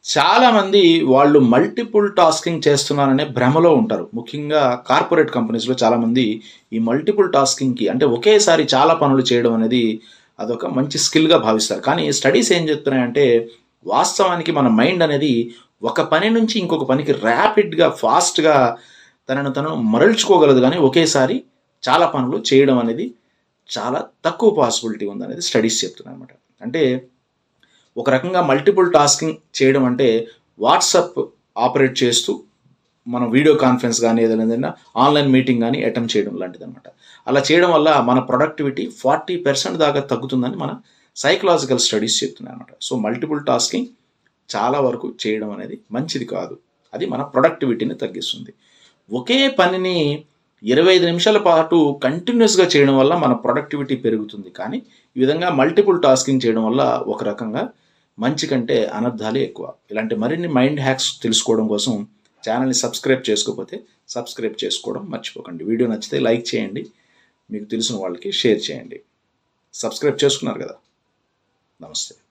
చాలామంది వాళ్ళు multiple tasking చేస్తున్నారనే భ్రమలో ఉంటారు. ముఖ్యంగా కార్పొరేట్ కంపెనీస్‌లో చాలామంది ఈ మల్టిపుల్ టాస్కింగ్‌కి అంటే ఒకేసారి చాలా పనులు చేయడం అనేది అదొక మంచి స్కిల్‌గా భావిస్తారు. కానీ స్టడీస్ ఏం చెప్తున్నాయంటే వాస్తవానికి మన మైండ్ అనేది ఒక పని నుంచి ఇంకొక పనికి ర్యాపిడ్‌గా, ఫాస్ట్‌గా తనను మరల్చుకోగలదు గానీ ఒకేసారి చాలా పనులు చేయడం అనేది చాలా తక్కువ పాసిబిలిటీ ఉందనేది స్టడీస్ చెప్తున్నాయన్నమాట. అంటే ఒక రకంగా మల్టిపుల్ టాస్కింగ్ చేయడం అంటే వాట్సాప్ ఆపరేట్ చేస్తూ మనం వీడియో కాన్ఫరెన్స్ కానీ ఏదైనా ఆన్లైన్ మీటింగ్ కానీ అటెంప్ట్ చేయడం లాంటిదనమాట. అలా చేయడం వల్ల మన ప్రొడక్టివిటీ 40% దాకా తగ్గుతుందని మన సైకలాజికల్ స్టడీస్ చెప్తున్నాయన్నమాట. సో మల్టిపుల్ టాస్కింగ్ చాలా వరకు చేయడం అనేది మంచిది కాదు. అది మన ప్రొడక్టివిటీని తగ్గిస్తుంది. ఒకే పనిని 25 నిమిషాల పాటు కంటిన్యూస్‌గా చేయడం వల్ల మన ప్రొడక్టివిటీ పెరుగుతుంది. కానీ ఈ విధంగా మల్టిపుల్ టాస్కింగ్ చేయడం వల్ల ఒక రకంగా మంచి కంటే అనర్థాలే ఎక్కువ. ఇలాంటి మరిన్ని మైండ్ హ్యాక్స్ తెలుసుకోవడం కోసం ఛానల్‌ని సబ్స్క్రైబ్ చేసుకోకపోతే సబ్స్క్రైబ్ చేసుకోవడం మర్చిపోకండి. వీడియో నచ్చితే లైక్ చేయండి. మీకు తెలిసిన వాళ్ళకి షేర్ చేయండి. సబ్స్క్రైబ్ చేసుకున్నారు కదా! నమస్తే.